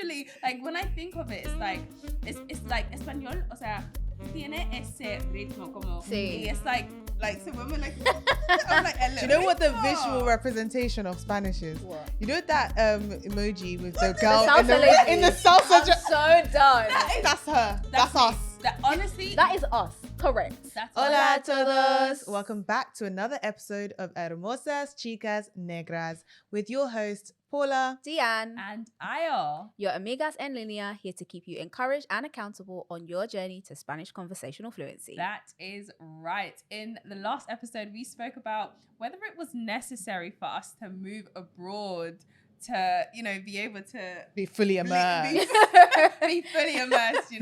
literally, like, when I think of it, it's like español, o sea, tiene ese ritmo como, Sí. y it's like, so when we're like, I'm like, Do you know what the visual representation of Spanish is? What? You know that emoji with the girl salsa in the lady. in the salsa? I'm so done. That's her. That's us. That honestly, That is us. Correct. that's Hola all. todos. Welcome back to another episode of Hermosas Chicas Negras with your host Paula. Diane, And Ayo. your amigas en línea, here to keep you encouraged and accountable on your journey to Spanish conversational fluency. That is right. In the last episode, we spoke about whether it was necessary for us to move abroad to, be able to Be fully immersed. be fully immersed,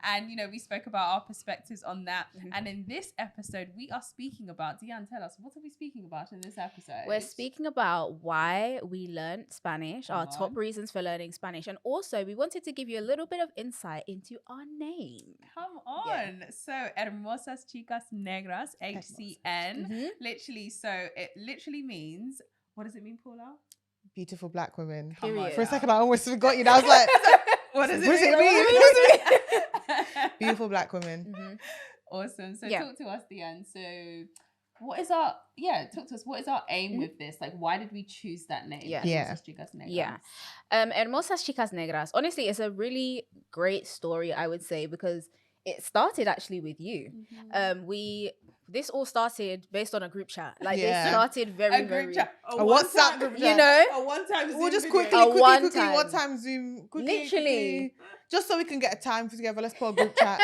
and we spoke about our perspectives on that. Mhm. And in this episode, we are speaking about, Diane, tell us, what are we speaking about in this episode? We're speaking about why we learned Spanish, our Come top on. reasons for learning Spanish. And also, we wanted to give you a little bit of insight into our name. Come on. So, Hermosas Chicas Negras, HCN. Mhm. Literally, so it literally means, what does it mean, Paula? Beautiful black women. Come on Period. For a now. second, I almost forgot you. I was like, What does What does it mean? beautiful black women. Mhm. Awesome. So Yeah. talk to us, Diane. So talk to us. What is our aim Mhm. with this? Like, why did we choose that name? Yeah. Yeah. Hermosas Chicas Negras? Yeah. Hermosas Chicas Negras. Honestly, it's a really great story, I would say, because it started actually with you. Mhm. This all started based on a group chat. Like, Yeah. this started A very, group very... chat. A WhatsApp group You chat. know? A one-time Zoom We'll just video. quickly, A quickly, one-time. one time Zoom. Quickly, Literally. quickly. Just so we can get a time together. Let's put a group chat.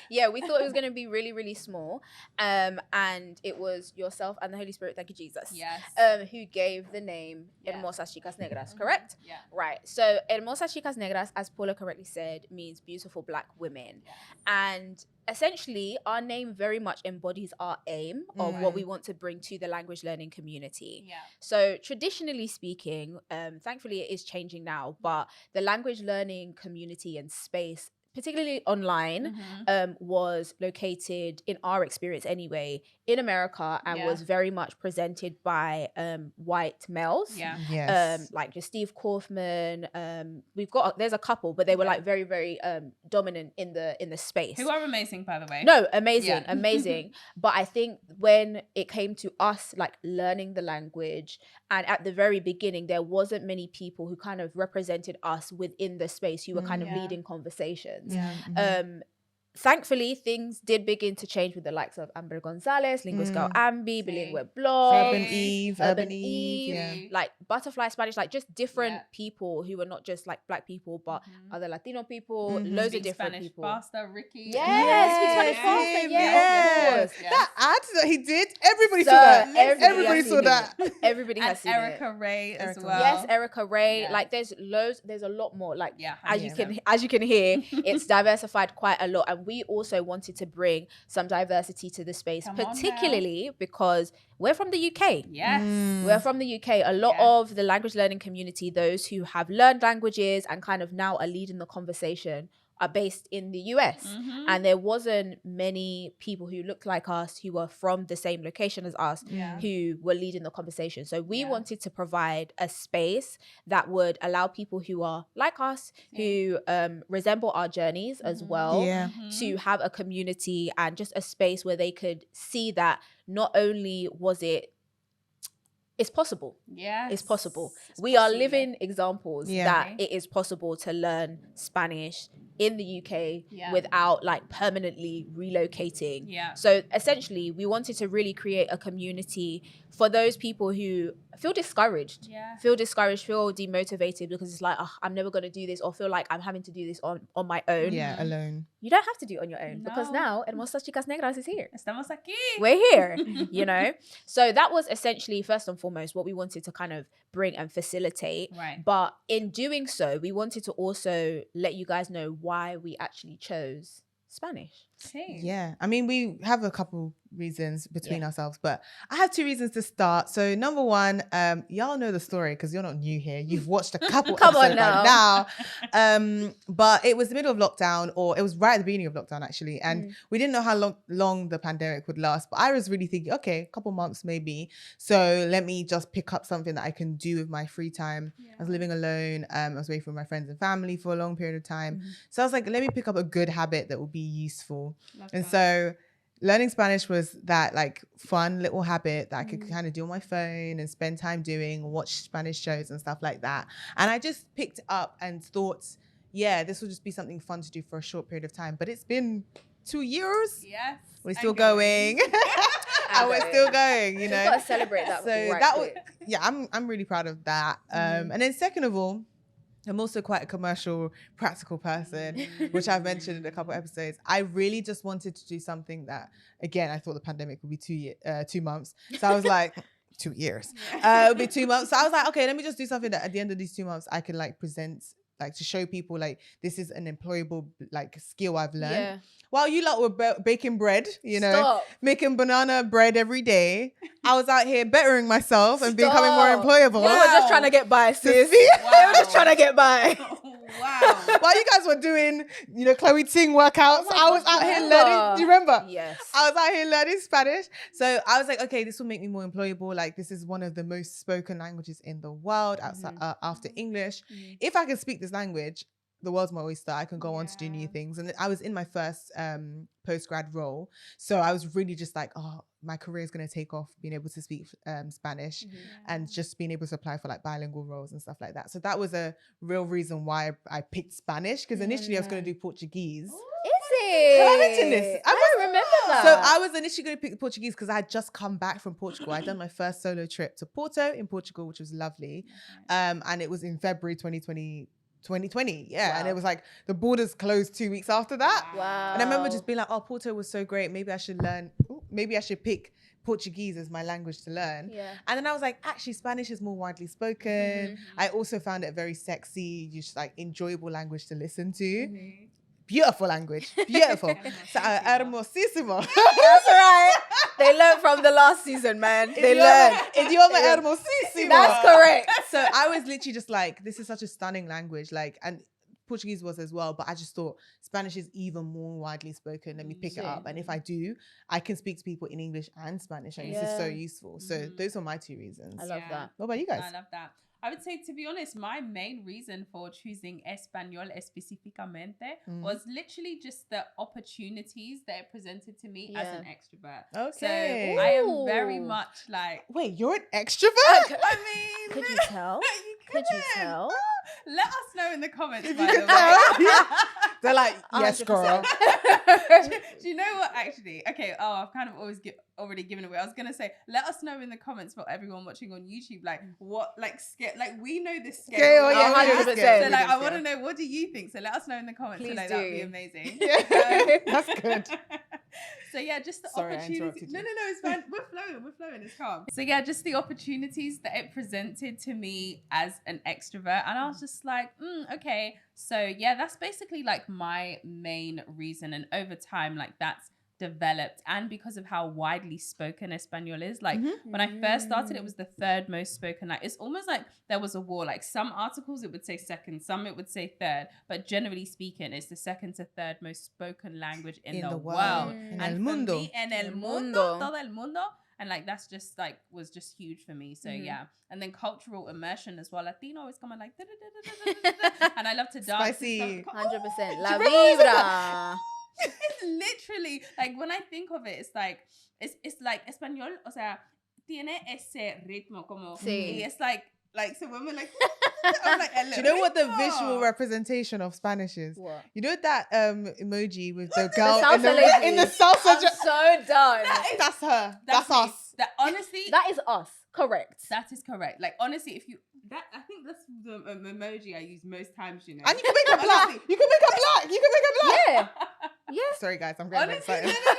Yeah, we thought it was going to be really, really small. And it was yourself and the Holy Spirit, thank you, Jesus, Yes. who gave the name Yeah. Hermosas Chicas Negras, Mhm. correct? Yeah. Right. So Hermosas Chicas Negras, as Paula correctly said, means beautiful black women. Yes. And essentially, our name very much embodies our aim of what we want to bring to the language learning community. Yeah. So traditionally speaking, thankfully it is changing now, but the language learning community and space, particularly online, Mhm. was located, in our experience anyway, in America, and Yeah. was very much presented by white males. Yeah. Yes. Like just Steve Kaufman. There's a couple, but they were Yeah. like very, very dominant in the space. Who are amazing, by the way. No, amazing, Yeah. amazing. But I think when it came to us like learning the language, and at the very beginning, there wasn't many people who kind of represented us within the space who were kind of Yeah. leading conversations. Yeah. Thankfully, things did begin to change with the likes of Amber Gonzalez, Linguist Girl Ambi, Sí. Bilingüe Blog, Urban Hey. Eve, Urban Urban Eve. Yeah. Eve. like Butterfly Spanish, like just different Yeah. people who were not just like black people, but Mhm. other Latino people, Mhm. loads Speak of different Spanish people. faster, Ricky. Yes, speak Spanish Yes, faster, him, yes, of course. Yes. That ad that he did, everybody So, saw that. everybody Everybody has saw seen that. Everybody And has seen Erica it. Ray as Erica well. Yes, Erica Ray. Yeah. Like there's a lot more. Like Yeah. as 100%. you can hear, it's diversified quite a lot. And we also wanted to bring some diversity to the space, Come on now. particularly because we're from the UK. Yes. We're from the UK. A lot Yeah. of the language learning community, those who have learned languages and kind of now are leading the conversation, are based in the US. Mhm. And there wasn't many people who looked like us who were from the same location as us Yeah. who were leading the conversation. So we Yeah. wanted to provide a space that would allow people who are like us, who resemble our journeys as Mhm. well, Yeah. to have a community and just a space where they could see that not only was it's possible. Yes. It's possible. It's We are possible. living examples Yeah. that it is possible to learn Spanish in the UK Yeah. without like permanently relocating. Yeah. So essentially, we wanted to really create a community for those people who feel discouraged, Yeah. feel demotivated because it's like, oh, I'm never going to do this, or feel like I'm having to do this on my own. Yeah, alone. You don't have to do it on your own because No. now Hermosas Chicas Negras is here. Estamos aquí. We're here, you know? So that was essentially, first and foremost, what we wanted to kind of bring and facilitate. Right. But in doing so, we wanted to also let you guys know why we actually chose Spanish. Sí. Yeah. I mean, we have a couple reasons between ourselves, but I have 2 reasons to start. So number one, y'all know the story because you're not new here. You've watched a couple Come on episodes by now. But it was the middle of lockdown, or it was right at the beginning of lockdown actually, and we didn't know how long the pandemic would last. But I was really thinking, okay, a couple months maybe. So let me just pick up something that I can do with my free time. I was living alone. I was away from my friends and family for a long period of time. So I was like, let me pick up a good habit that will be useful. So learning Spanish was that like fun little habit that I could kind of do on my phone and spend time doing, watch Spanish shows and stuff like that. And I just picked it up and thought, yeah, this will just be something fun to do for a short period of time. But it's been 2 years. Yes. We're still going. And we're still going, you know. You've got to celebrate that. So right that was, quick. I'm really proud of that. And then second of all, I'm also quite a commercial, practical person, which I've mentioned in a couple of episodes. I really just wanted to do something that, again, I thought the pandemic would be 2 months. So I was like, 2 years. It would be 2 months. So I was like, okay, let me just do something that at the end of these 2 months, I can like present, like to show people like this is an employable like skill I've learned. Yeah. While you lot were baking bread, you know, Stop. making banana bread every day, I was out here bettering myself and becoming more employable. We were just trying to get by, sis. See? They were just trying to get by. Wow. While you guys were doing, you know, Chloe Ting workouts, I was out here learning. Do you remember? Yes. I was out here learning Spanish. So I was like, okay, this will make me more employable. Like, this is one of the most spoken languages in the world outside after English. If I can speak this language, the world's my oyster. I can go on to do new things. And I was in my first post-grad role. So I was really just like, oh, my career is going to take off being able to speak Spanish and just being able to apply for like bilingual roles and stuff like that. So that was a real reason why I picked Spanish, because initially I was going to do Portuguese. Is it? Have I mentioned this? I don't remember that. So I was initially going to pick Portuguese because I had just come back from Portugal. I'd done my first solo trip to Porto in Portugal, which was lovely. And it was in February 2020. Yeah. And it was like the borders closed 2 weeks after that. Wow. And I remember just being like, oh, Porto was so great. Maybe I should pick Portuguese as my language to learn. Yeah. And then I was like, actually, Spanish is more widely spoken. I also found it very sexy, just like enjoyable language to listen to. Beautiful language. Beautiful. So, hermosísimo. That's right. They learned from the last season, man. They learned. Idioma hermosísimo. That's correct. So I was literally just like, this is such a stunning language. Like, and Portuguese was as well, but I just thought Spanish is even more widely spoken. Let me pick it up. And if I do, I can speak to people in English and Spanish. And this is so useful. So those were my 2 reasons. I love that. What about you guys? I love that. I would say, to be honest, my main reason for choosing Español específicamente was literally just the opportunities that it presented to me as an extrovert. Okay. So I am very much like... Wait, you're an extrovert? I mean... Could you tell? Could you tell? Let us know in the comments, by the way. They're like, yes, 100%. girl. Do you know what, actually? Okay, I've kind of already given away. I was going to say, let us know in the comments for everyone watching on YouTube, like, what, like, we know this scale. Okay, oh, yeah, 100%. So, like, I want to know, what do you think? So let us know in the comments. Please so, do. that would be amazing. That's good. So yeah, just the Sorry, I opportunity. interrupted you. No, it's fine. We're flowing. It's calm. So yeah, just the opportunities that it presented to me as an extrovert, and I was just like, okay. So yeah, that's basically like my main reason, and over time, like that's developed, and because of how widely spoken Espanol is, like when I first started, it was the third most spoken. Like it's almost like there was a war. Like some articles it would say second, some it would say third, but generally speaking, it's the second to third most spoken language in the world. En And el for mundo. me, en el mundo, todo el mundo. And like that's just like was just huge for me. So yeah, and then cultural immersion as well. Latino is coming like, and I love to dance. Spicy. 100%. La vibra. It's literally like when I think of it, it's like español, o sea, tiene ese ritmo como, Sí. y it's like so when we're like, I'm like, Do you know what the visual representation of Spanish is? What? You know that emoji with the girl salsa in the lady. salsa? I'm so done. That's her. That's me. us. That honestly, That is us. Correct. that is correct. Like honestly, if you I think that's the emoji I use most times. You know, And you can make her black. You can make her black. You can make her black. Yeah. Yeah. Sorry, guys. I'm getting honestly, excited. no.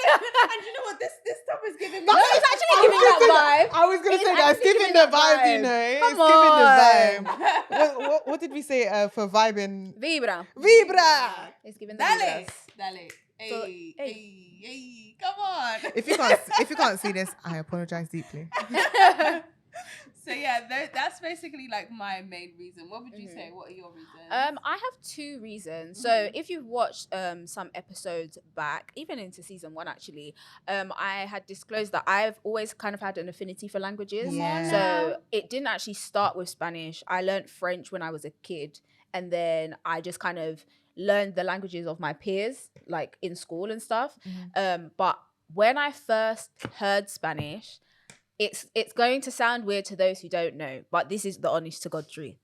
And you know what? This stuff is giving me. No, it's actually giving that vibe. I was going to It's say that. It's actually giving giving the that vibe, you vibe. know. Come It's giving the vibe. What did we say for vibing? Vibra. Vibra. It's giving the Dale, vibras. dale. Hey, hey. hey, come on. If you can't see this, I apologize deeply. So yeah, that's basically like my main reason. What would you say? What are your reasons? I have two reasons. So if you've watched some episodes back, even into season 1 actually, I had disclosed that I've always kind of had an affinity for languages. Yeah. So it didn't actually start with Spanish. I learned French when I was a kid, and then I just kind of learned the languages of my peers, like in school and stuff. But when I first heard Spanish, it's going to sound weird to those who don't know, but this is the honest to God truth.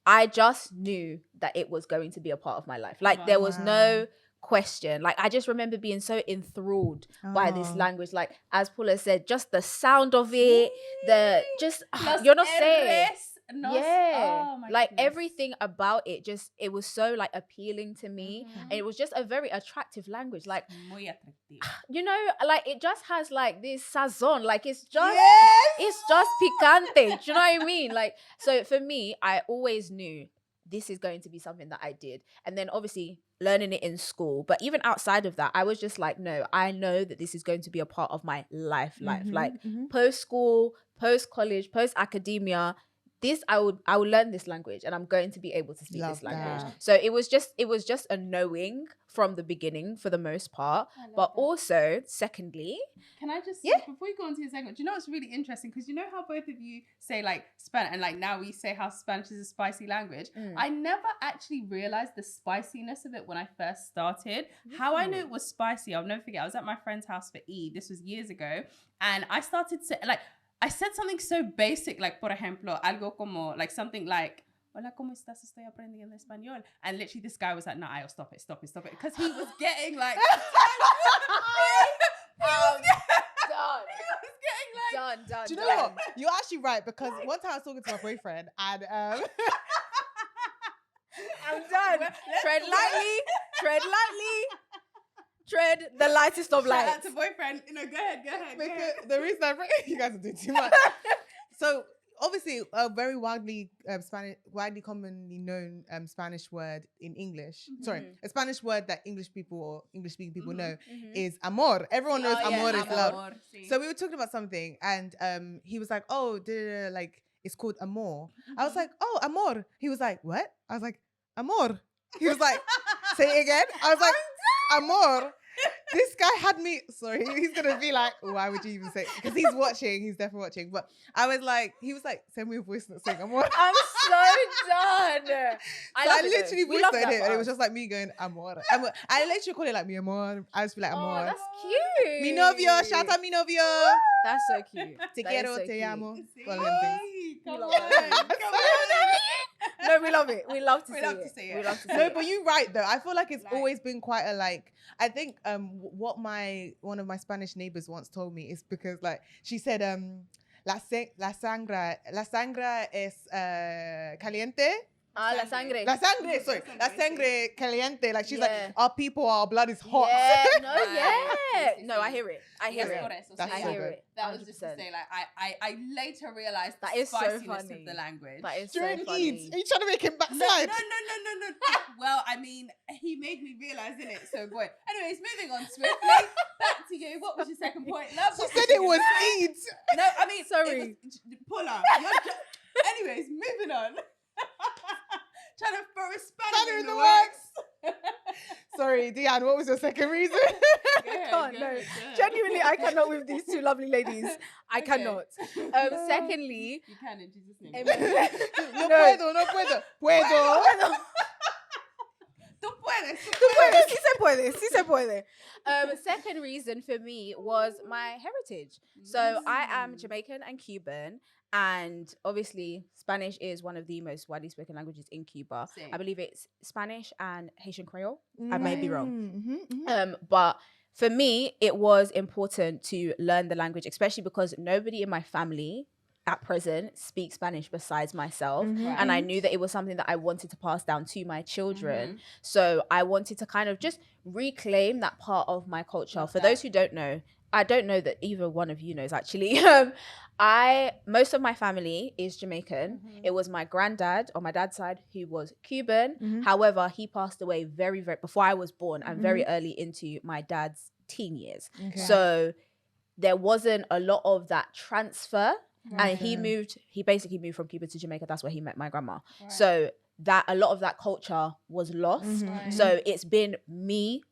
I just knew that it was going to be a part of my life. Like there was no question. Like I just remember being so enthralled by this language. Like as Paula said, just the sound of it, the just you're not saying. Oh my like goodness. Everything about it just it was so like appealing to me, and it was just a very attractive language. Like muy atractivo. You know, like it just has like this sazon, like it's just picante. Do you know what I mean? Like so for me, I always knew this is going to be something that I did, and then obviously learning it in school. But even outside of that, I was just like, no, I know that this is going to be a part of my life. Like post school, post college, post academia. This I would learn this language, and I'm going to be able to speak this language. So it was just a knowing from the beginning for the most part. But also, secondly, can I just before you go on to your segment, do you know what's really interesting? Because you know how both of you say like Spanish, and like now we say how Spanish is a spicy language. I never actually realized the spiciness of it when I first started. How I knew it was spicy, I'll never forget. I was at my friend's house for Eid. This was years ago, and I started to like. I said something so basic, like, por ejemplo, algo como, like, something like, hola, ¿cómo estás? Estoy aprendiendo español. And literally this guy was like, no, I'll stop it. Because he was getting, like... Done. Do you know what? You're actually right, because one time I was talking to my boyfriend, and... I'm done. Tread lightly. Tread the lightest of lights. Shout out to boyfriend. Go ahead. The reason I bring you guys are doing too much. So obviously, a very widely commonly known Spanish word in English. Sorry, a Spanish word that English people or English-speaking people know is amor. Everyone knows amor is love. So we were talking about something, and he was like, "Oh, like it's called amor." I was like, "Oh, amor." He was like, "What?" I was like, "Amor." He was like, "Say it again." I was like, "Amor." This guy had me, sorry, he's going to be like, why would you even say it? Because he's definitely watching. But I was like, he was like, send me a voice note saying amor. I'm so done. I literally voice noted it, and it was just like me going, amor. I literally call it like mi amor. I just be like, amor. Oh, that's cute. Mi novio, shout out mi novio. That's so cute. Te quiero, te amo. Come on. No, we love it. We love to see it. No, but you're right though. I feel like it's always been quite a like. I think what one of my Spanish neighbors once told me is because like she said la sangre es caliente. La sangre. Sorry. La sangre caliente. Like she's like, our blood is hot. No, I hear it. I hear it. That was just to say, like, I later realized that is so spiciness funny. of the language. That is during so funny. Eid, are you trying to make him backslide? No. Well, I mean, he made me realize, innit? So, boy. Anyways, moving on swiftly. Back to you. What was your second point? Love. She said it was Eid. No, I mean, sorry. Paula, anyways, moving on. Trying to throw a spanner in the works. Sorry, Deanne, what was your second reason? Go ahead. Genuinely, I cannot with these two lovely ladies. I cannot. Secondly, you can in Jesus' name. No puedo. Puedo. Tú puedes. Sí se puede. Second reason for me was my heritage. So I am Jamaican and Cuban. And obviously, Spanish is one of the most widely spoken languages in Cuba. Same. I believe it's Spanish and Haitian Creole. I may be wrong. Mm-hmm. But for me, it was important to learn the language, especially because nobody in my family at present speaks Spanish besides myself. And I knew that it was something that I wanted to pass down to my children. So I wanted to kind of just reclaim that part of my culture. For those who don't know, I don't know that either one of you knows actually. Most of my family is Jamaican. It was my granddad on my dad's side who was Cuban. Mhm. However, he passed away very, very before I was born and very Mm-hmm. early into my dad's teen years. Okay. So there wasn't a lot of that transfer. And Okay. he basically moved from Cuba to Jamaica. That's where he met my grandma. Right. So that a lot of that culture was lost. Mhm, Right. So it's been me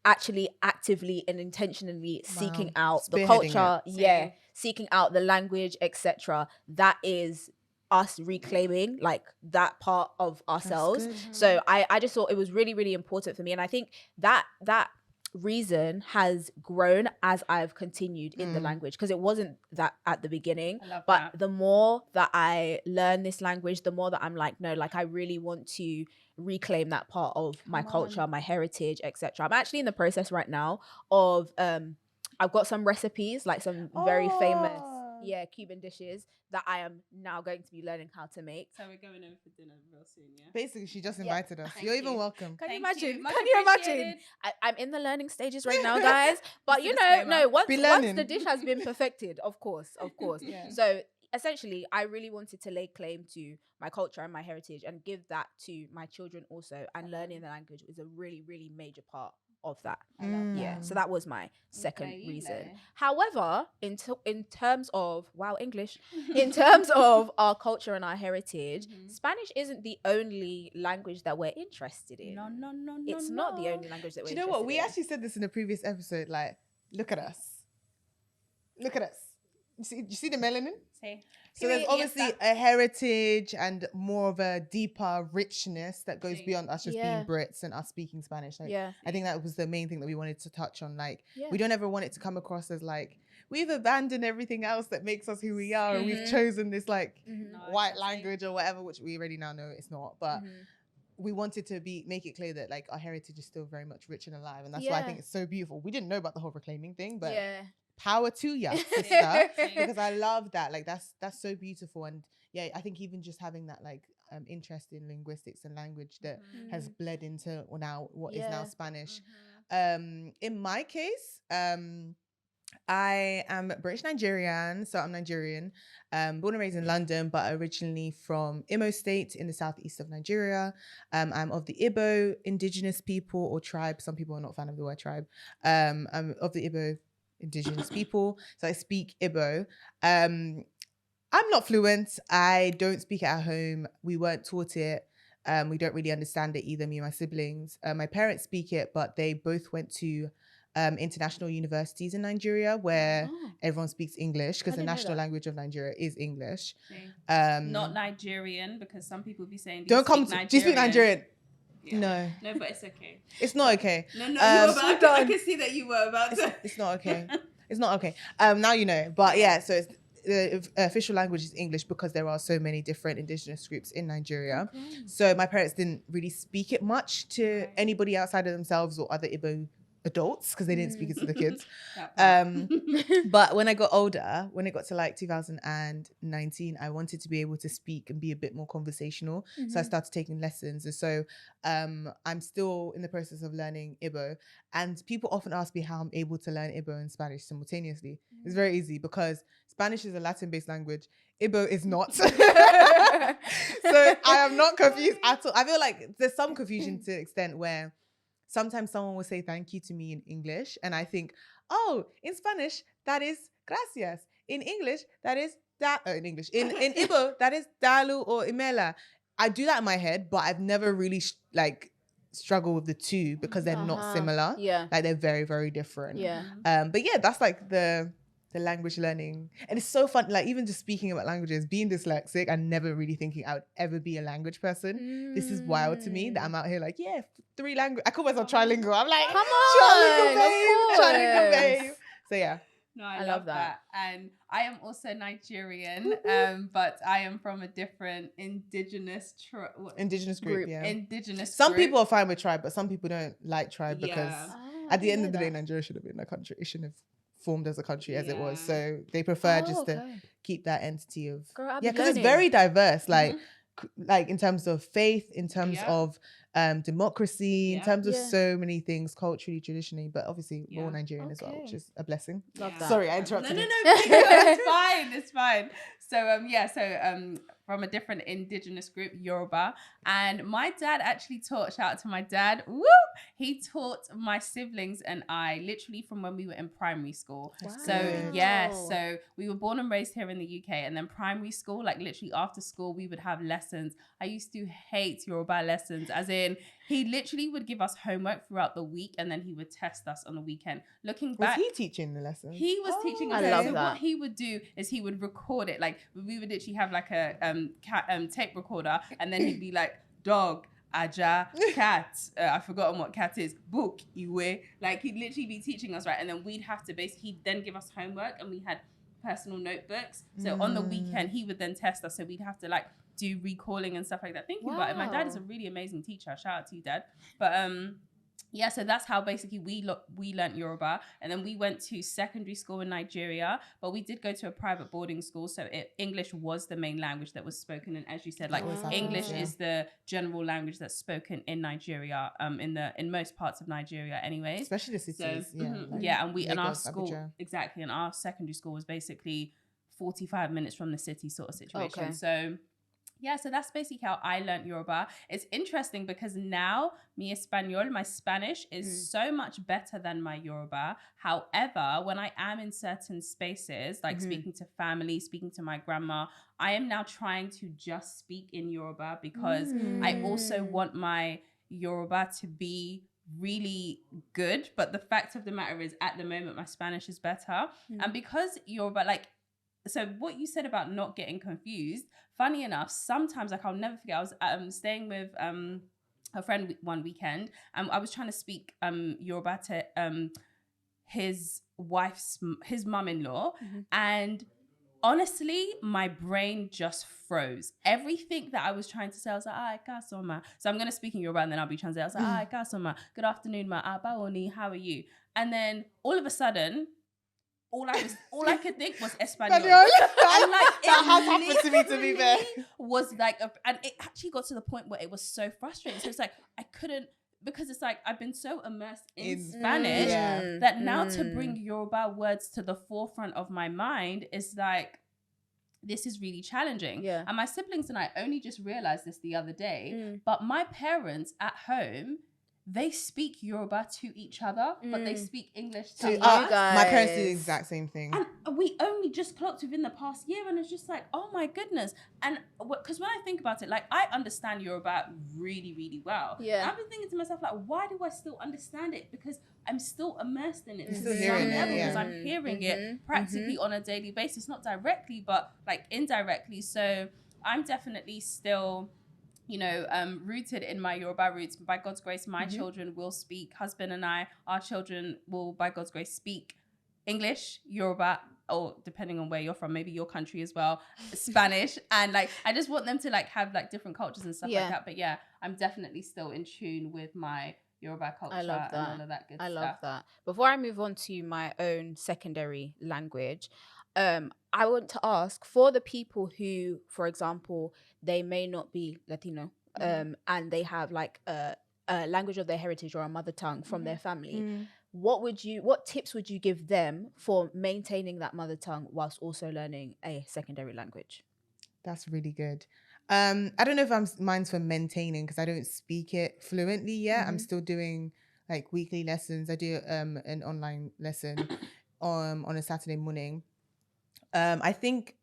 actually actively and intentionally seeking out the Spearheading culture, Same. seeking out the language, etc. That is us reclaiming like that part of ourselves. good. So I just thought it was really, really important for me. And I think that reason has grown as I've continued in the language, because it wasn't that at the beginning. I love But that. the more that I learn this language, the more that I'm like, no, like I really want to reclaim that part of my Come culture, on. my heritage, etc. I'm actually in the process right now of I've got some recipes, like some very famous Oh. Cuban dishes that I am now going to be learning how to make. So we're going over for dinner real soon, yeah? Basically, she just invited us. Thank You're even you. welcome. Can you Thank imagine? Much Can you imagine? appreciated. I'm in the learning stages right now, guys. But Just a you know, disclaimer. no, once Be once the learning. dish has been perfected, of course. Yeah. So essentially, I really wanted to lay claim to my culture and my heritage and give that to my children also. And learning the language is a really, really major part of that. I love that. Yeah, so that was my second Okay, you reason. know. However, in terms of English, in terms of our culture and our heritage, Spanish isn't the only language that we're interested in. No. It's not the only language that Do we're you know what? interested We in. actually said this in a previous episode. Like, look at us. Look at us. You see the melanin? See? So there's Yes, obviously that- a heritage and more of a deeper richness that goes See. beyond us just Yeah. being Brits and us speaking Spanish. Like, Yeah. I think that was the main thing that we wanted to touch on. Like, Yeah. we don't ever want it to come across as like, we've abandoned everything else that makes us who we are and we've chosen this like No, white exactly. language or whatever, which we already now know it's not. But Mm-hmm. we wanted to make it clear that like our heritage is still very much rich and alive. And that's why I think it's so beautiful. We didn't know about the whole reclaiming thing, but power to ya, sister. Because I love that. Like that's so beautiful. And yeah, I think even just having that like interest in linguistics and language that has bled into now what is now Spanish. In my case, I am British Nigerian, so I'm Nigerian, born and raised in London, but originally from Imo State in the southeast of Nigeria. I'm of the Igbo indigenous people or tribe. Some people are not a fan of the word tribe. I'm of the Igbo indigenous people, so I speak Igbo. I'm not fluent. I don't speak it at home. We weren't taught it. We don't really understand it either, me and my siblings. My parents speak it, but they both went to international universities in Nigeria where everyone speaks English because the national language of Nigeria is English. See? Um, Not Nigerian, because some people be saying, don't come to. Do you speak Nigerian? Yeah. No, No, but it's okay. it's not okay. No, Um, you were about I can see that you were about to. It's not okay. It's not okay. Now you know. But yeah, so it's, the official language is English because there are so many different indigenous groups in Nigeria. So my parents didn't really speak it much to anybody outside of themselves or other Igbo adults because they didn't speak it to the kids. But when I got older, when it got to like 2019, I wanted to be able to speak and be a bit more conversational. So I started taking lessons. And so I'm still in the process of learning Igbo. And people often ask me how I'm able to learn Igbo and Spanish simultaneously. It's very easy because Spanish is a Latin-based language. Igbo is not. So I am not confused at all. I feel like there's some confusion to the extent where sometimes someone will say thank you to me in English. And I think, oh, in Spanish, that is gracias. In English, that is in English. In Igbo, that is dalu or imela. I do that in my head, but I've never really struggled with the two because they're not similar. Yeah. Like they're very, very different. Yeah. But yeah, that's like the language learning. And it's so fun, like even just speaking about languages, being dyslexic and never really thinking I would ever be a language person. This is wild to me that I'm out here like, yeah, 3 languages. I call myself trilingual. I'm like, Come trilingual on, babe, trilingual of babe. course. So yeah. No, I love that. And I am also Nigerian, but I am from a different indigenous Group, yeah. Indigenous Some group. people are fine with tribe, but some people don't like tribe because Yeah. at the end of the day, Nigeria should have been a country. It shouldn't have formed as a country as it was. So they prefer just to keep that entity of Girl, I'll yeah, be because it's learning. very diverse. Like in terms of faith, in terms Yeah. of democracy, in Yeah. terms of Yeah. so many things, culturally, traditionally, but obviously we're all Yeah. Nigerian as well, Okay. which is a blessing. Love Yeah. that. Sorry, I No, interrupted no, you. no, it's fine. It's fine. So, from a different indigenous group, Yoruba, and my dad actually taught. Shout out to my dad. Woo! He taught my siblings and I literally from when we were in primary school. That's So good. yeah, so we were born and raised here in the UK, and then primary school, like literally after school, we would have lessons. I used to hate Yoruba lessons, as in he literally would give us homework throughout the week, and then he would test us on the weekend. Looking Was back, he teaching the lesson? he was teaching us. I love So that. what he would do is he would record it. Like we would literally have like a tape recorder, and then he'd be like, dog, aja, cat. I've forgotten what cat is. Book, iwe. Like he'd literally be teaching us, right? And then we'd have to he'd then give us homework, and we had personal notebooks. So on the weekend, he would then test us. So we'd have to like do recalling and stuff like that. Thinking about it, my dad is a really amazing teacher. Shout out to you, Dad. But yeah, so that's how basically we learnt Yoruba, and then we went to secondary school in Nigeria, but we did go to a private boarding school, so English was the main language that was spoken, and as you said, like Wow. English Yeah. is the general language that's spoken in Nigeria, in most parts of Nigeria, anyways. Especially the cities. So, Like yeah, and our Lagos, school Abuja. exactly, and our secondary school was basically 45 minutes from the city sort of situation. Okay. So yeah, so that's basically how I learned Yoruba. It's interesting because now mi español, my Spanish, is so much better than my Yoruba. However, when I am in certain spaces, like speaking to family, speaking to my grandma, I am now trying to just speak in Yoruba because I also want my Yoruba to be really good. But the fact of the matter is, at the moment, my Spanish is better. And because Yoruba, like, so what you said about not getting confused, funny enough, sometimes, like, I'll never forget, I was staying with a friend one weekend, and I was trying to speak Yoruba to his mum-in-law, and honestly, my brain just froze. Everything that I was trying to say, I was like, "Ah, kasoma." So I'm gonna speak in Yoruba, and then I'll be translating. I was like, "Ah, kasoma. Good afternoon, ma. Abaoni. How are you?" And then all of a sudden, all I could think was Espanol. And like that has happened to me, to be fair. Was like, and it actually got to the point where it was so frustrating. So it's like I couldn't, because it's like I've been so immersed in Spanish that now to bring Yoruba words to the forefront of my mind is like, this is really challenging. Yeah. And my siblings and I only just realized this the other day, but my parents at home, they speak Yoruba to each other, but they speak English to us. My parents do the exact same thing. And we only just clocked within the past year, and it's just like, oh my goodness. And because when I think about it, like, I understand Yoruba really, really well. Yeah. And I've been thinking to myself, like, why do I still understand it? Because I'm still immersed in it to still some hearing it, level, yeah. because I'm hearing it practically on a daily basis, not directly, but like indirectly. So I'm definitely still, you know, rooted in my Yoruba roots. By God's grace, my children will speak, husband and I, our children will, by God's grace, speak English, Yoruba, or depending on where you're from, maybe your country as well, Spanish. And like, I just want them to like have like different cultures and stuff like that. But yeah, I'm definitely still in tune with my Yoruba culture and all of that good stuff. I love that. Before I move on to my own secondary language, I want to ask, for the people who, for example, they may not be Latino, and they have like a language of their heritage or a mother tongue from their family, what tips would you give them for maintaining that mother tongue whilst also learning a secondary language? That's really good. I don't know if mine's for maintaining, because I don't speak it fluently yet. I'm still doing like weekly lessons. I do an online lesson on a Saturday morning. I think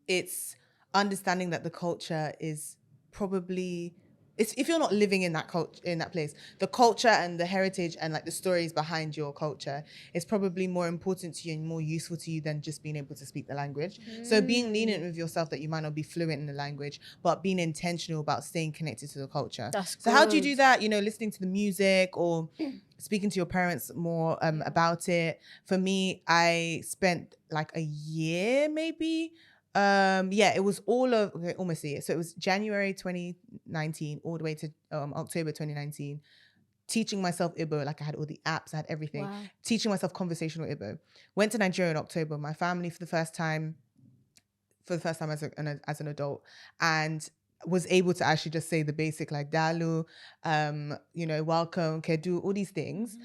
it's understanding that the culture is probably, it's, if you're not living in that culture, in that place, the culture and the heritage and like the stories behind your culture is probably more important to you and more useful to you than just being able to speak the language. So being lenient with yourself that you might not be fluent in the language, but being intentional about staying connected to the culture. So How do you do that? You know, listening to the music or speaking to your parents more about it. For me, I spent like a year maybe. It was almost a year. So it was January 2019 all the way to October 2019, teaching myself Igbo. Like, I had all the apps, I had everything. Wow. Teaching myself conversational Igbo. Went to Nigeria in October. My family for the first time as an adult, and was able to actually just say the basic like dalu, welcome, kedu, all these things.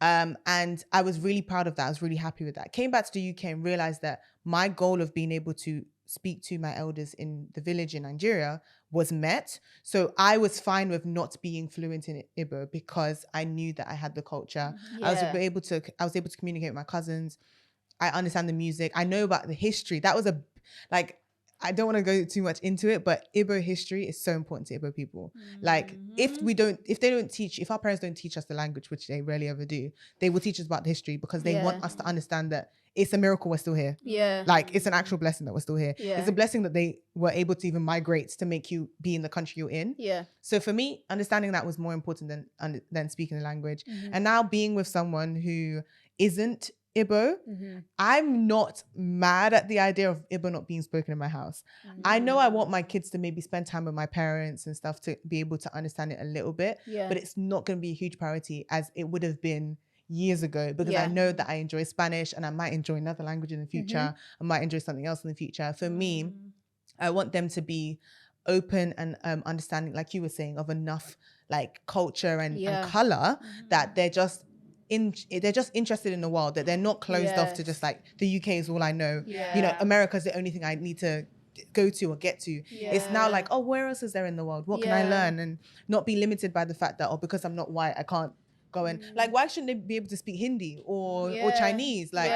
And I was really proud of that. I was really happy with that. Came back to the UK and realized that my goal of being able to speak to my elders in the village in Nigeria was met. So I was fine with not being fluent in Igbo because I knew that I had the culture. Yeah. I was able to communicate with my cousins. I understand the music. I know about the history. That was I don't want to go too much into it, but Igbo history is so important to Igbo people. Like if our parents don't teach us the language, which they rarely ever do, they will teach us about the history because they want us to understand that it's a miracle we're still here. Yeah. Like it's an actual blessing that we're still here. Yeah. It's a blessing that they were able to even migrate to make you be in the country you're in. Yeah. So for me, understanding that was more important than speaking the language. Mm-hmm. And now being with someone who isn't Igbo, Mm-hmm. I'm not mad at the idea of Igbo not being spoken in my house. Mm-hmm. I know I want my kids to maybe spend time with my parents and stuff to be able to understand it a little bit, Yeah. but it's not going to be a huge priority as it would have been years ago because I know that I enjoy Spanish and I might enjoy another language in the future. I might enjoy something else in the future. For me, I want them to be open and understanding, like you were saying, of enough like culture and color that they're just interested in the world, that they're not closed off to just like the UK is all I know. America's the only thing I need to go to or get to. It's now like, oh, where else is there in the world? What can I learn? And not be limited by the fact that, oh, because I'm not white, I can't go and like, why shouldn't they be able to speak Hindi or Chinese? Like,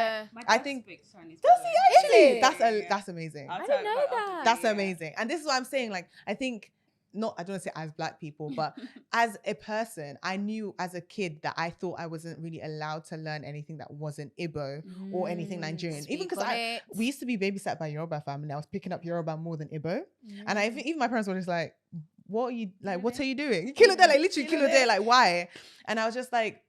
I think speaks Chinese. does he actually? Really? That's amazing. I didn't know that. That's amazing. And this is what I'm saying. Like, I think I don't want to say as Black people, but as a person, I knew as a kid that I thought I wasn't really allowed to learn anything that wasn't Igbo or anything Nigerian. Even because we used to be babysat by Yoruba family. I was picking up Yoruba more than Igbo. And even my parents were just like, what are you doing? Kilo there, like literally kilo there, like why? And I was just like,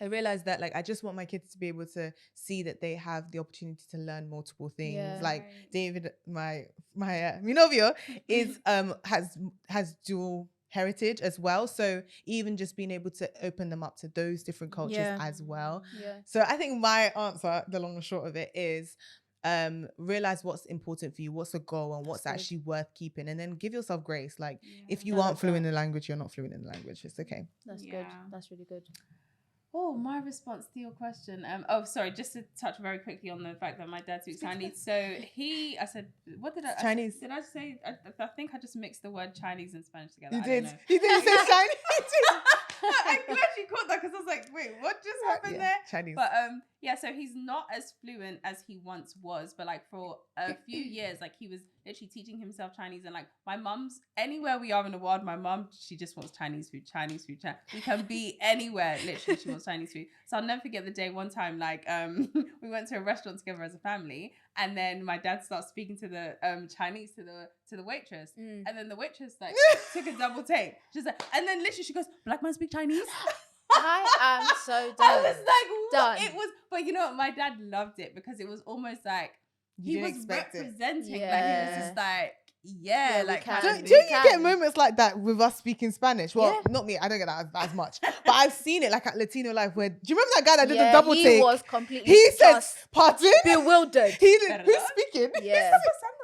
I realized that like I just want my kids to be able to see that they have the opportunity to learn multiple things. Yeah. Like David, my Minovio is has dual heritage as well. So even just being able to open them up to those different cultures as well. Yeah. So I think my answer, the long and short of it, is realize what's important for you, what's a goal, and what's actually worth keeping, and then give yourself grace. Like if you aren't fluent in the language, you're not fluent in the language. It's okay. That's good. That's really good. Oh, my response to your question. Sorry, just to touch very quickly on the fact that my dad speaks Chinese. So I said, what did I? Chinese. Did I say? I think I just mixed the word Chinese and Spanish together. You I did. don't know. You did say Chinese. I'm glad you caught that because I was like, wait, what just happened there? Chinese. But so he's not as fluent as he once was. But like for a few years, like he was literally teaching himself Chinese. And like my mum's, anywhere we are in the world, my mum, she just wants Chinese food. We can be anywhere, literally, she wants Chinese food. So I'll never forget the day one time, like we went to a restaurant together as a family, and then my dad starts speaking to the Chinese to the waitress, and then the waitress like took a double take. She's like, and then literally she goes, "Black man speak Chinese." I am so done. I was like, done. what? It was, but you know what? My dad loved it because it was almost like he was representing. Like he was just like, like don't you get moments like that with us speaking Spanish? Well, not me. I don't get that as much, but I've seen it like at Latino Life. Where do you remember that guy that did the double take? He was completely. He said, "Pardon?" Bewildered. Who's speaking? Yeah.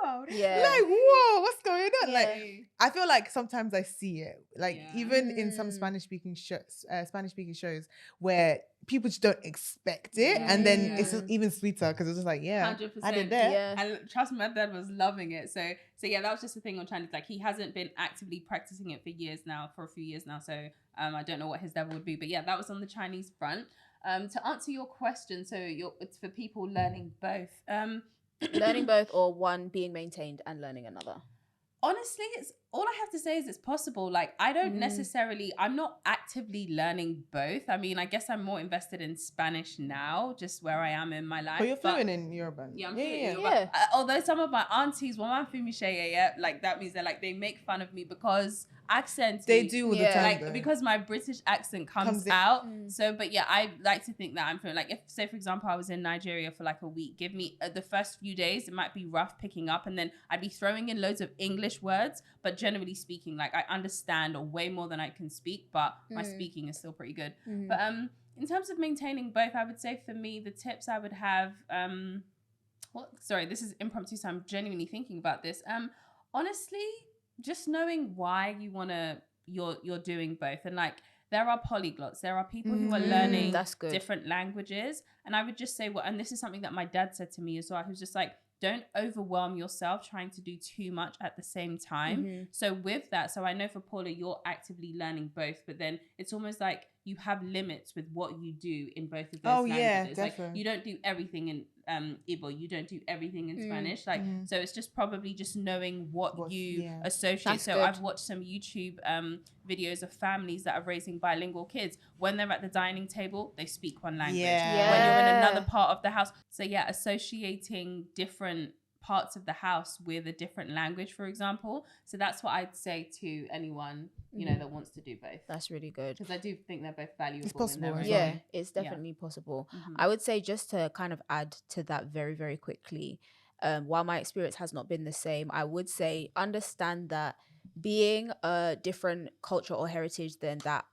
Like, whoa, what's going on? Like, I feel like sometimes I see it, like even in some Spanish speaking shows where people just don't expect it, and then it's just even sweeter because it's just like, 100%. I did that. Yeah. And trust me, my dad was loving it. So yeah, that was just the thing on Chinese. Like he hasn't been actively practicing it for a few years now. So I don't know what his level would be, but yeah, that was on the Chinese front. To answer your question, so it's for people learning both. Learning both, or one being maintained and learning another. Honestly, it's all I have to say is it's possible. Like I don't necessarily, I'm not actively learning both. I mean, I guess I'm more invested in Spanish now, just where I am in my life. But you're fluent in Yoruba. Yeah, I'm fluent in Yoruba. Although some of my aunties, like that means that like they make fun of me because accents. They do all the time. Like because my British accent comes out. So, but yeah, I like to think that I'm fluent. Like if, say for example, I was in Nigeria for like a week, give me the first few days, it might be rough picking up, and then I'd be throwing in loads of English words, but generally speaking, like I understand way more than I can speak, but my speaking is still pretty good. But in terms of maintaining both, I would say for me, the tips I would have, this is impromptu, so I'm genuinely thinking about this. Honestly, just knowing why you're doing both. And like, there are polyglots, there are people who are learning That's good. different languages. And I would just say, and this is something that my dad said to me as well, who's just like, don't overwhelm yourself trying to do too much at the same time. So with that, so I know for Paula, you're actively learning both, but then it's almost like you have limits with what you do in both of those languages. Like, definitely. you don't do everything in Igbo, you don't do everything in Spanish. Like, so it's just probably just knowing what you associate. That's so good. I've watched some YouTube videos of families that are raising bilingual kids. When they're at the dining table, they speak one language. Yeah. When you're in another part of the house. So yeah, associating different parts of the house with a different language, for example. So that's what I'd say to anyone, you know, that wants to do both. That's really good. Because I do think they're both valuable. It's possible in their as own well. Yeah, way. it's definitely possible. Mhm. I would say, just to kind of add to that very, very quickly, while my experience has not been the same, I would say understand that being a different culture or heritage than that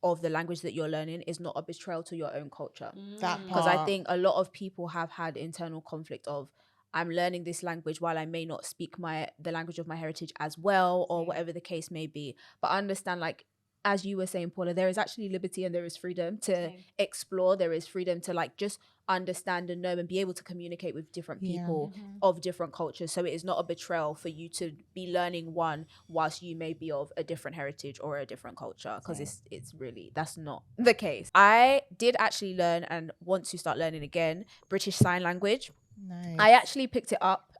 of the language that you're learning is not a betrayal to your own culture. That Because I part. think a lot of people have had internal conflict of, I'm learning this language while I may not speak the language of my heritage as well, or whatever the case may be. But understand, like, as you were saying, Paula, there is actually liberty and there is freedom to explore. There is freedom to like just understand and know and be able to communicate with different people of different cultures. So it is not a betrayal for you to be learning one whilst you may be of a different heritage or a different culture, because it's really, that's not the case. I did actually learn and want to start learning again British Sign Language. Nice. I actually picked it up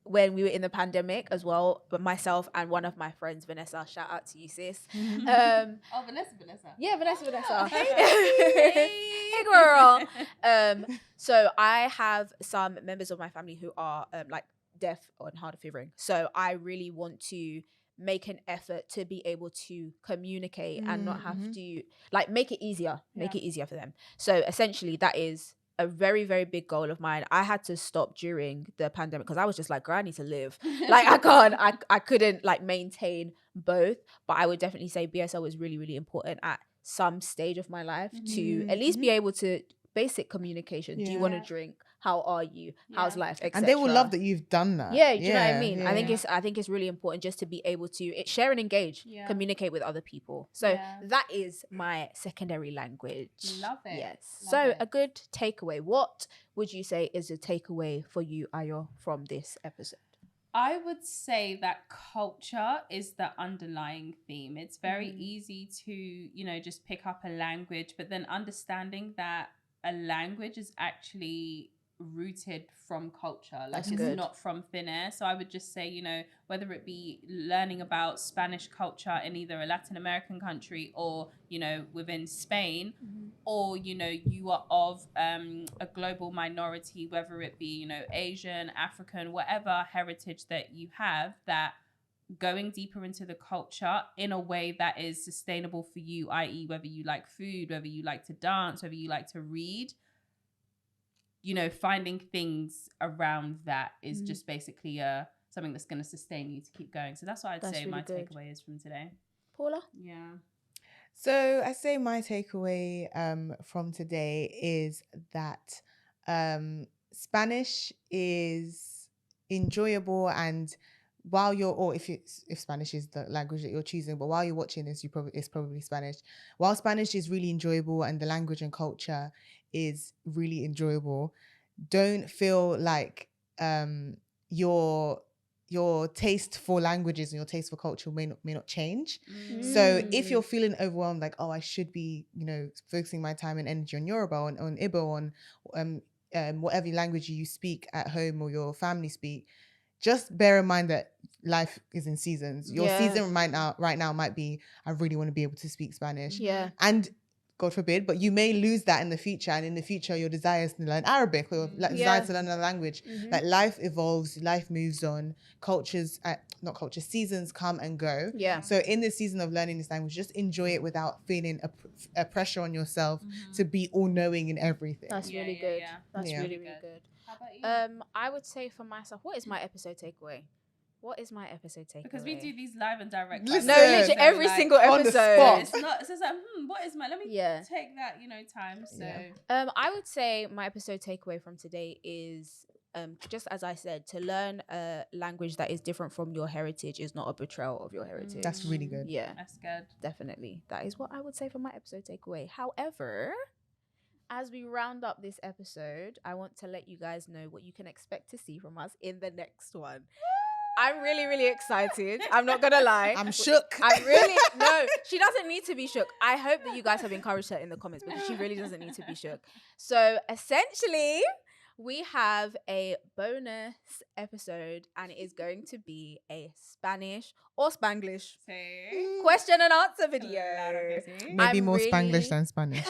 when we were in the pandemic as well, but myself and one of my friends, Vanessa, shout out to you, sis. Oh, Vanessa. Yeah, Vanessa. Hey. Hey, girl. So I have some members of my family who are like deaf and hard of hearing. So I really want to make an effort to be able to communicate and not have to like make it easier for them. So essentially that is a very, very big goal of mine. I had to stop during the pandemic because I was just like, girl, I need to live. Like I couldn't like maintain both, but I would definitely say BSL was really, really important at some stage of my life to at least be able to basic communication. Do you want to drink? How are you? How's life? Etc. And they will love that you've done that. Yeah, do you know what I mean? Yeah. I think it's really important just to be able to share and engage, communicate with other people. So that is my secondary language. Love it. Yes. Love So it. a good takeaway. What would you say is a takeaway for you, Ayo, from this episode? I would say that culture is the underlying theme. It's very easy to, you know, just pick up a language, but then understanding that a language is actually rooted from culture. Like, That's it's good. not from thin air. So I would just say, you know, whether it be learning about Spanish culture in either a Latin American country or, you know, within Spain, or, you know, you are of a global minority, whether it be, you know, Asian, African, whatever heritage that you have, that going deeper into the culture in a way that is sustainable for you, i.e. whether you like food, whether you like to dance, whether you like to read, you know, finding things around that is just basically something that's going to sustain you to keep going. So that's what I'd say really my good. takeaway is from today. Paula? Yeah. So I say my takeaway from today is that Spanish is enjoyable, and while you're, or if Spanish is the language that you're choosing, but while you're watching this, it's probably Spanish. While Spanish is really enjoyable and the language and culture is really enjoyable, don't feel like your taste for languages and your taste for culture may not change. So if you're feeling overwhelmed, like, oh, I should be, you know, focusing my time and energy on Yoruba, on Igbo, on whatever language you speak at home or your family speak, just bear in mind that life is in seasons. Your season right now might be, I really want to be able to speak Spanish. Yeah. And God forbid, but you may lose that in the future. And in the future, your desire is to learn Arabic or desire to learn another language. Like, life evolves, life moves on. Seasons come and go. Yeah. So in this season of learning this language, just enjoy it without feeling a pressure on yourself to be all-knowing in everything. That's Yeah, really yeah, good. yeah. That's Yeah. really, really good. How about you? I would say for myself, what is my episode takeaway? What is my episode takeaway? Because we do these live and direct. Listen, No, So, literally every like, single on the episode. spot. It's not. So it's like, what is my? Let me take that, you know, time. So Yeah. I would say my episode takeaway from today is just as I said, to learn a language that is different from your heritage is not a betrayal of your heritage. That's really good. Yeah, That's good. definitely. That is what I would say for my episode takeaway. However, as we round up this episode, I want to let you guys know what you can expect to see from us in the next one. I'm really, really excited. I'm not gonna lie. I'm shook. No, she doesn't need to be shook. I hope that you guys have encouraged her in the comments because she really doesn't need to be shook. So essentially, we have a bonus episode and it is going to be a Spanish or Spanglish See? question and answer video. Claro que sí. Maybe I'm more really- Spanglish than Spanish.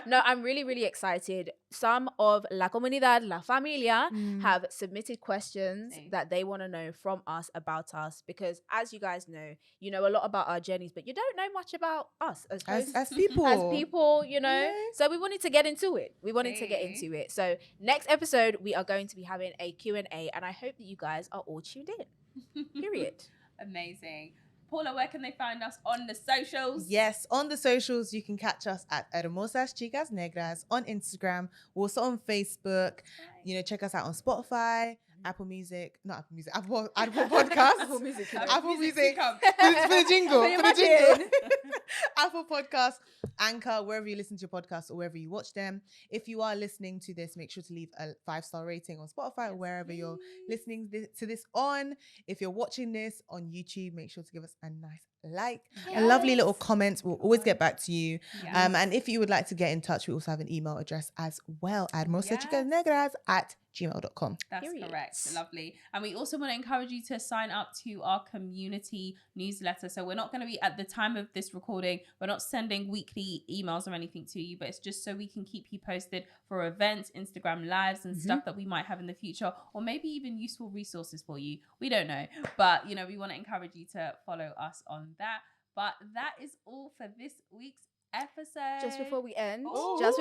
No, I'm really, really excited. Some of La Comunidad, La Familia have submitted questions Sí. that they want to know from us about us because, as you guys know, you know a lot about our journeys, but you don't know much about us as hosts. As people. As people, you know. Yeah. So we wanted to get into it. Sí. So next episode, we are going to be having a Q&A, and I hope that you guys are all tuned in. Period. Amazing. Paula, where can they find us on the socials? Yes, on the socials, you can catch us at Hermosas Chicas Negras on Instagram. We're also on Facebook. You know, check us out on Spotify, Apple Music, not Apple Music, Apple Podcasts. Apple Music. Apple Music. Come. For the jingle. Can you For the jingle. imagine? Apple Podcasts, Anchor, wherever you listen to your podcasts or wherever you watch them. If you are listening to this, make sure to leave a 5-star rating on Spotify or wherever you're listening to this on. If you're watching this on YouTube, make sure to give us a nice like, a lovely little comment. We'll always get back to you. Yes. And if you would like to get in touch, we also have an email address as well, Yes. hermosachicasnegras@gmail.com. That's Period. correct. Lovely. And we also want to encourage you to sign up to our community newsletter. So we're not going to be, at the time of this recording, we're not sending weekly emails or anything to you, but it's just so we can keep you posted for events, Instagram lives and stuff that we might have in the future, or maybe even useful resources for you. We don't know. But, you know, we want to encourage you to follow us on that. But that is all for this week's episode. Just before we end, Ooh. as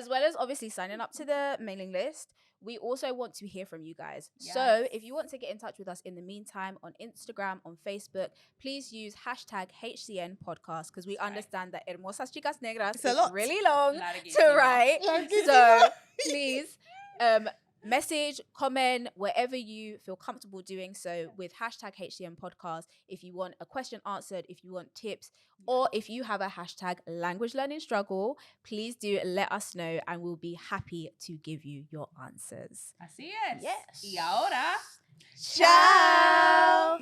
well as obviously signing up to the mailing list, we also want to hear from you guys. So Yes. if you want to get in touch with us in the meantime on Instagram, on Facebook, please use hashtag HCN podcast because we That's right. understand that Hermosas Chicas Negras It's a is lot. really long Larguísimo. to write. Larguísimo. So please message, comment, wherever you feel comfortable doing so with hashtag HCN podcast. If you want a question answered, if you want tips, or if you have a hashtag language learning struggle, please do let us know and we'll be happy to give you your answers. Así es. Yes. Y ahora... Ciao!